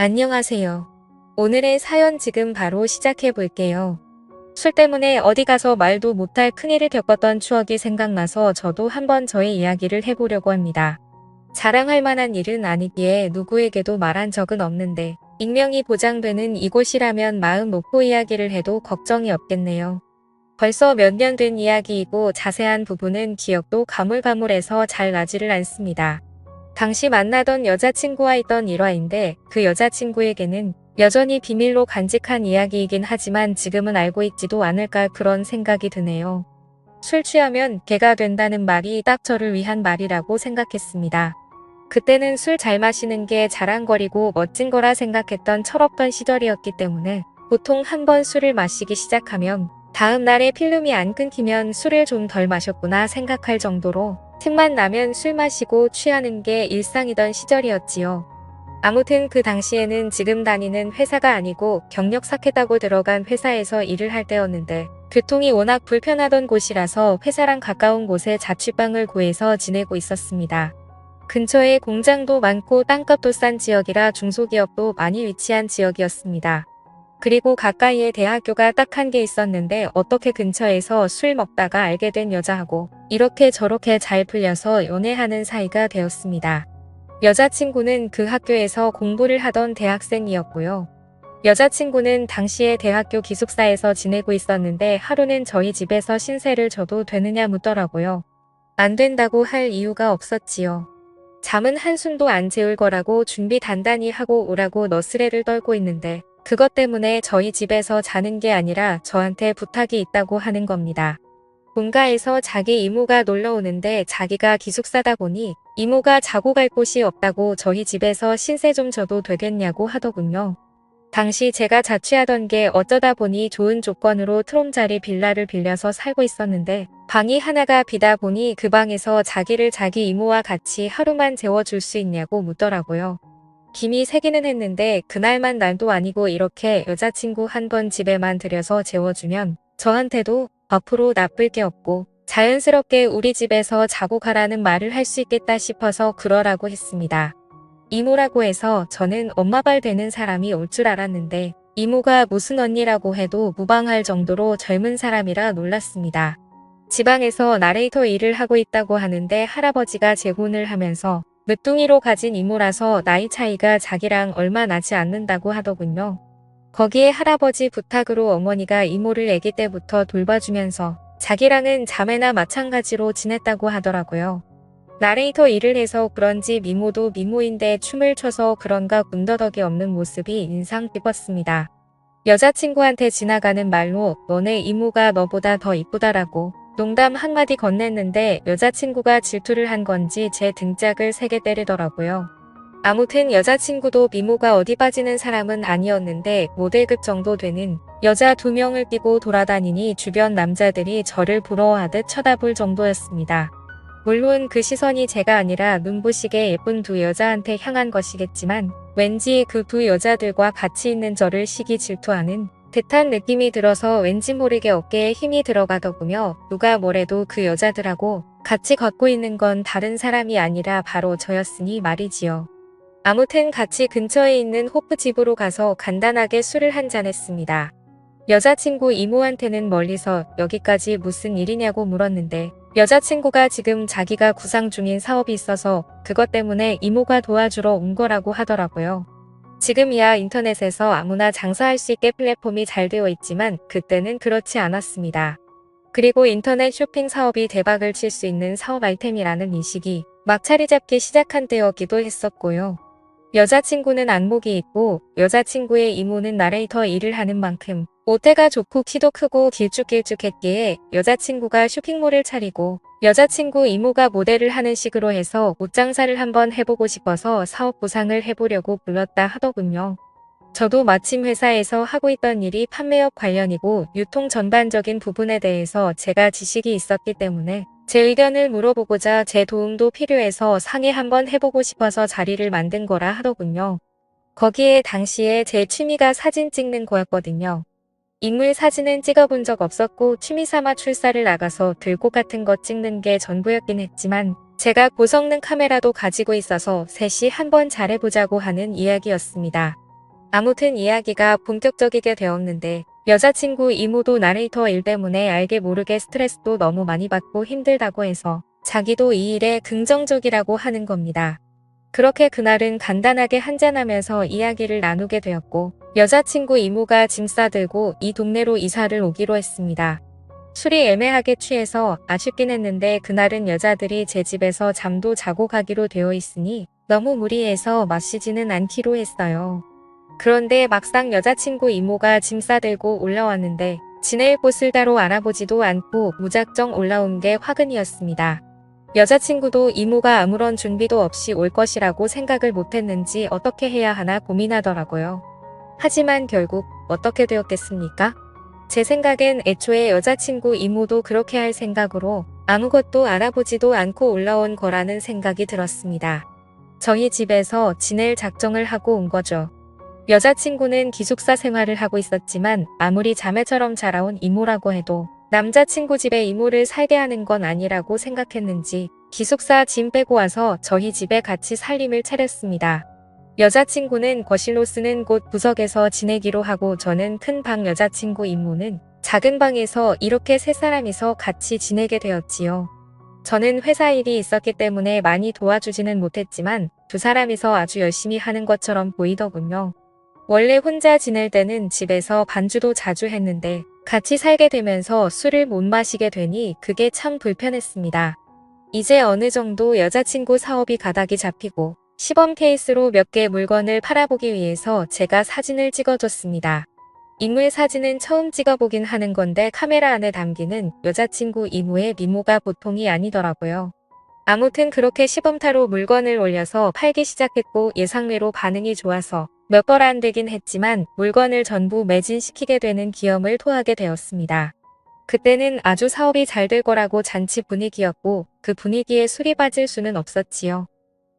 안녕하세요. 오늘의 사연 지금 바로 시작해 볼게요. 술 때문에 어디 가서 말도 못할 큰일을 겪었던 추억이 생각나서 저도 한번 저의 이야기를 해보려고 합니다. 자랑할 만한 일은 아니기에 누구에게도 말한 적은 없는데 익명이 보장되는 이곳이라면 마음 놓고 이야기를 해도 걱정이 없겠네요. 벌써 몇 년 된 이야기이고 자세한 부분은 기억도 가물가물해서 잘 나지를 않습니다. 당시 만나던 여자친구와 있던 일화인데 그 여자친구에게는 여전히 비밀로 간직한 이야기이긴 하지만 지금은 알고 있지도 않을까 그런 생각이 드네요. 술 취하면 개가 된다는 말이 딱 저를 위한 말이라고 생각했습니다. 그때는 술 잘 마시는 게 자랑거리고 멋진 거라 생각했던 철없던 시절이었기 때문에 보통 한 번 술을 마시기 시작하면 다음 날에 필름이 안 끊기면 술을 좀 덜 마셨구나 생각할 정도로 틈만 나면 술 마시고 취하는 게 일상이던 시절이었지요. 아무튼 그 당시에는 지금 다니는 회사가 아니고 경력 쌓겠다고 들어간 회사에서 일을 할 때였는데 교통이 워낙 불편하던 곳이라서 회사랑 가까운 곳에 자취방을 구해서 지내고 있었습니다. 근처에 공장도 많고 땅값도 싼 지역이라 중소기업도 많이 위치한 지역이었습니다. 그리고 가까이에 대학교가 딱 한 개 있었는데 어떻게 근처에서 술 먹다가 알게 된 여자하고 이렇게 저렇게 잘 풀려서 연애하는 사이가 되었습니다. 여자친구는 그 학교에서 공부를 하던 대학생이었고요. 여자친구는 당시에 대학교 기숙사에서 지내고 있었는데 하루는 저희 집에서 신세를 져도 되느냐 묻더라고요. 안 된다고 할 이유가 없었지요. 잠은 한숨도 안 재울 거라고 준비 단단히 하고 오라고 너스레를 떨고 있는데 그것 때문에 저희 집에서 자는 게 아니라 저한테 부탁이 있다고 하는 겁니다. 본가에서 자기 이모가 놀러 오는데 자기가 기숙사다 보니 이모가 자고 갈 곳이 없다고 저희 집에서 신세 좀 져도 되겠냐고 하더군요. 당시 제가 자취하던 게 어쩌다 보니 좋은 조건으로 트롬자리 빌라를 빌려서 살고 있었는데 방이 하나가 비다 보니 그 방에서 자기를 자기 이모와 같이 하루만 재워줄 수 있냐고 묻더라고요. 김이 새기는 했는데 그날만 날도 아니고 이렇게 여자친구 한 번 집에만 들여서 재워주면 저한테도 앞으로 나쁠 게 없고 자연스럽게 우리 집에서 자고 가라는 말을 할 수 있겠다 싶어서 그러라고 했습니다. 이모라고 해서 저는 엄마발 되는 사람이 올 줄 알았는데 이모가 무슨 언니라고 해도 무방할 정도로 젊은 사람이라 놀랐습니다. 지방에서 나레이터 일을 하고 있다고 하는데 할아버지가 재혼을 하면서 늦둥이로 가진 이모라서 나이 차이가 자기랑 얼마 나지 않는다고 하더군요. 거기에 할아버지 부탁으로 어머니가 이모를 아기 때부터 돌봐주면서 자기랑은 자매나 마찬가지로 지냈다고 하더라고요. 나레이터 일을 해서 그런지 미모도 미모인데 춤을 춰서 그런가 군더더기 없는 모습이 인상 깊었습니다. 여자친구한테 지나가는 말로 너네 이모가 너보다 더 이쁘다라고 농담 한마디 건넸는데 여자친구가 질투를 한 건지 제 등짝을 세게 때리더라고요. 아무튼 여자친구도 미모가 어디 빠지는 사람은 아니었는데 모델급 정도 되는 여자 2명을 끼고 돌아다니니 주변 남자들이 저를 부러워하듯 쳐다볼 정도였습니다. 물론 그 시선이 제가 아니라 눈부시게 예쁜 두 여자한테 향한 것이겠지만 왠지 그 두 여자들과 같이 있는 저를 시기 질투하는 듯한 느낌이 들어서 왠지 모르게 어깨에 힘이 들어가더군요. 누가 뭐래도 그 여자들하고 같이 걷고 있는 건 다른 사람이 아니라 바로 저였으니 말이지요. 아무튼 같이 근처에 있는 호프 집으로 가서 간단하게 술을 한잔 했습니다. 여자친구 이모한테는 멀리서 여기까지 무슨 일이냐고 물었는데 여자친구가 지금 자기가 구상 중인 사업이 있어서 그것 때문에 이모가 도와주러 온 거라고 하더라고요. 지금이야 인터넷에서 아무나 장사할 수 있게 플랫폼이 잘 되어 있지만 그때는 그렇지 않았습니다. 그리고 인터넷 쇼핑 사업이 대박을 칠 수 있는 사업 아이템이라는 인식이 막 자리 잡기 시작한 때였기도 했었고요. 여자친구는 안목이 있고 여자친구의 이모는 나레이터 일을 하는 만큼 모태가 좋고 키도 크고 길쭉길쭉했기에 여자친구가 쇼핑몰을 차리고 여자친구 이모가 모델을 하는 식으로 해서 옷장사를 한번 해보고 싶어서 사업 구상을 해보려고 불렀다 하더군요. 저도 마침 회사에서 하고 있던 일이 판매업 관련이고 유통 전반적인 부분에 대해서 제가 지식이 있었기 때문에 제 의견을 물어보고자 제 도움도 필요해서 상의 한번 해보고 싶어서 자리를 만든 거라 하더군요. 거기에 당시에 제 취미가 사진 찍는 거였거든요. 인물 사진은 찍어본 적 없었고 취미삼아 출사를 나가서 들꽃 같은 거 찍는 게 전부였긴 했지만 제가 고성능 카메라도 가지고 있어서 셋이 한번 잘해보자고 하는 이야기였습니다. 아무튼 이야기가 본격적이게 되었는데 여자친구 이모도 나레이터 일 때문에 알게 모르게 스트레스도 너무 많이 받고 힘들다고 해서 자기도 이 일에 긍정적이라고 하는 겁니다. 그렇게 그날은 간단하게 한잔하면서 이야기를 나누게 되었고 여자친구 이모가 짐 싸들고 이 동네로 이사를 오기로 했습니다. 술이 애매하게 취해서 아쉽긴 했는데 그날은 여자들이 제 집에서 잠도 자고 가기로 되어 있으니 너무 무리해서 마시지는 않기로 했어요. 그런데 막상 여자친구 이모가 짐 싸들고 올라왔는데 지낼 곳을 따로 알아보지도 않고 무작정 올라온 게 화근이었습니다. 여자친구도 이모가 아무런 준비도 없이 올 것이라고 생각을 못했는지 어떻게 해야 하나 고민하더라고요. 하지만 결국 어떻게 되었겠습니까? 제 생각엔 애초에 여자친구 이모도 그렇게 할 생각으로 아무것도 알아보지도 않고 올라온 거라는 생각이 들었습니다. 저희 집에서 지낼 작정을 하고 온 거죠. 여자친구는 기숙사 생활을 하고 있었지만 아무리 자매처럼 자라온 이모라고 해도 남자친구 집에 이모를 살게 하는 건 아니라고 생각했는지 기숙사 짐 빼고 와서 저희 집에 같이 살림을 차렸습니다. 여자친구는 거실로 쓰는 곳 구석에서 지내기로 하고 저는 큰 방, 여자친구 이모는 작은 방에서 이렇게 세 사람이서 같이 지내게 되었지요. 저는 회사 일이 있었기 때문에 많이 도와주지는 못했지만 두 사람이서 아주 열심히 하는 것처럼 보이더군요. 원래 혼자 지낼 때는 집에서 반주도 자주 했는데 같이 살게 되면서 술을 못 마시게 되니 그게 참 불편했습니다. 이제 어느 정도 여자친구 사업이 가닥이 잡히고 시범 케이스로 몇 개 물건을 팔아보기 위해서 제가 사진을 찍어줬습니다. 인물 사진은 처음 찍어보긴 하는 건데 카메라 안에 담기는 여자친구 이모의 미모가 보통이 아니더라고요. 아무튼 그렇게 시범타로 물건을 올려서 팔기 시작했고 예상외로 반응이 좋아서 몇 벌 안 되긴 했지만 물건을 전부 매진시키게 되는 기염을 토하게 되었습니다. 그때는 아주 사업이 잘 될 거라고 잔치 분위기였고 그 분위기에 술이 빠질 수는 없었지요.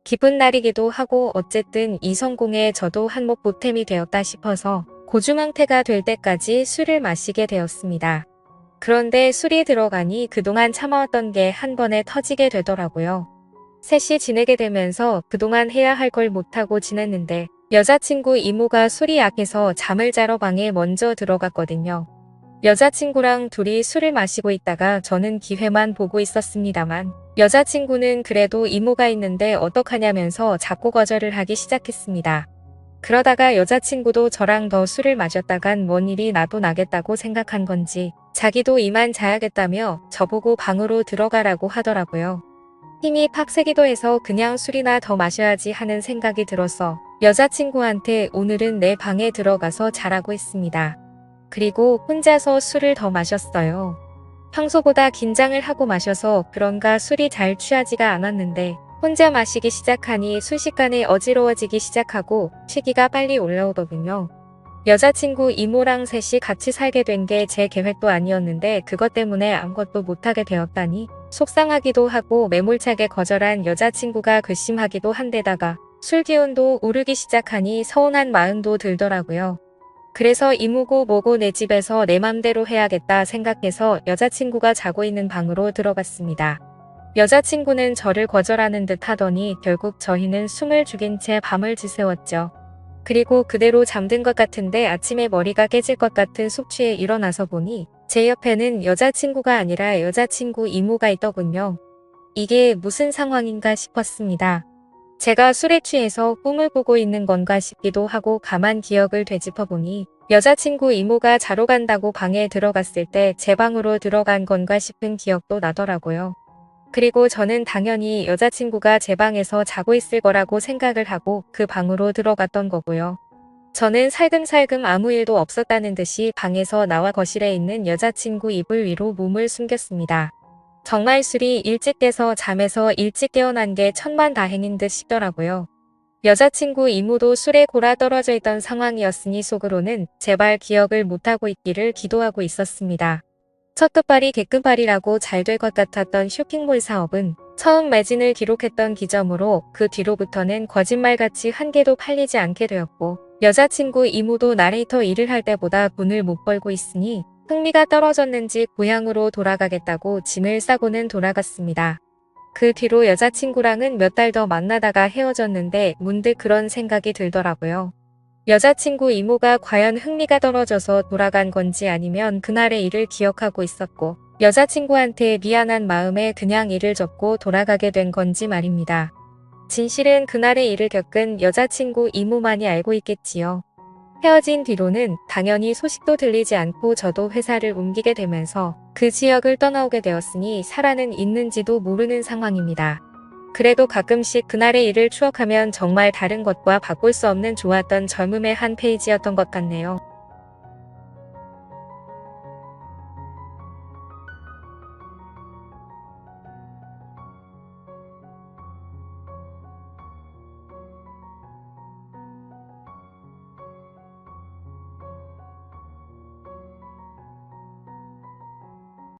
기쁜 날이기도 하고 어쨌든 이 성공에 저도 한몫 보탬이 되었다 싶어서 고주망태가 될 때까지 술을 마시게 되었습니다. 그런데 술이 들어가니 그동안 참아왔던 게 한 번에 터지게 되더라고요. 셋이 지내게 되면서 그동안 해야 할 걸 못하고 지냈는데 여자친구 이모가 술이 약해서 잠을 자러 방에 먼저 들어갔거든요. 여자친구랑 둘이 술을 마시고 있다가 저는 기회만 보고 있었습니다만 여자친구는 그래도 이모가 있는데 어떡하냐면서 자꾸 거절을 하기 시작했습니다. 그러다가 여자친구도 저랑 더 술을 마셨다간 뭔 일이 나도 나겠다고 생각한 건지 자기도 이만 자야겠다며 저보고 방으로 들어가라고 하더라고요. 힘이 팍 세기도 해서 그냥 술이나 더 마셔야지 하는 생각이 들어서 여자친구한테 오늘은 내 방에 들어가서 자라고 했습니다. 그리고 혼자서 술을 더 마셨어요. 평소보다 긴장을 하고 마셔서 그런가 술이 잘 취하지가 않았는데 혼자 마시기 시작하니 순식간에 어지러워지기 시작하고 취기가 빨리 올라오더군요. 여자친구 이모랑 셋이 같이 살게 된 게 제 계획도 아니었는데 그것 때문에 아무것도 못하게 되었다니 속상하기도 하고 매몰차게 거절한 여자친구가 괘씸하기도 한데다가 술 기운도 오르기 시작하니 서운한 마음도 들더라고요. 그래서 이모고 뭐고 내 집에서 내 맘대로 해야겠다 생각해서 여자친구가 자고 있는 방으로 들어갔습니다. 여자친구는 저를 거절하는 듯 하더니 결국 저희는 숨을 죽인 채 밤을 지새웠죠. 그리고 그대로 잠든 것 같은데 아침에 머리가 깨질 것 같은 숙취에 일어나서 보니 제 옆에는 여자친구가 아니라 여자친구 이모가 있더군요. 이게 무슨 상황인가 싶었습니다. 제가 술에 취해서 꿈을 꾸고 있는 건가 싶기도 하고 가만 기억을 되짚어보니 여자친구 이모가 자러 간다고 방에 들어갔을 때 제 방으로 들어간 건가 싶은 기억도 나더라고요. 그리고 저는 당연히 여자친구가 제 방에서 자고 있을 거라고 생각을 하고 그 방으로 들어갔던 거고요. 저는 살금살금 아무 일도 없었다는 듯이 방에서 나와 거실에 있는 여자친구 이불 위로 몸을 숨겼습니다. 정말 술이 일찍 깨서 잠에서 일찍 깨어난 게 천만다행인 듯 싶더라고요. 여자친구 이모도 술에 골아 떨어져 있던 상황이었으니 속으로는 제발 기억을 못하고 있기를 기도하고 있었습니다. 첫 끝발이 개끝발이라고 잘 될 것 같았던 쇼핑몰 사업은 처음 매진을 기록했던 기점으로 그 뒤로부터는 거짓말같이 한 개도 팔리지 않게 되었고 여자친구 이모도 나레이터 일을 할 때보다 돈을 못 벌고 있으니 흥미가 떨어졌는지 고향으로 돌아가겠다고 짐을 싸고는 돌아갔습니다. 그 뒤로 여자친구랑은 몇 달 더 만나다가 헤어졌는데 문득 그런 생각이 들더라고요. 여자친구 이모가 과연 흥미가 떨어져서 돌아간 건지 아니면 그날의 일을 기억하고 있었고 여자친구한테 미안한 마음에 그냥 일을 접고 돌아가게 된 건지 말입니다. 진실은 그날의 일을 겪은 여자친구 이모만이 알고 있겠지요. 헤어진 뒤로는 당연히 소식도 들리지 않고 저도 회사를 옮기게 되면서 그 지역을 떠나오게 되었으니 살아는 있는지도 모르는 상황입니다. 그래도 가끔씩 그날의 일을 추억하면 정말 다른 것과 바꿀 수 없는 좋았던 젊음의 한 페이지였던 것 같네요.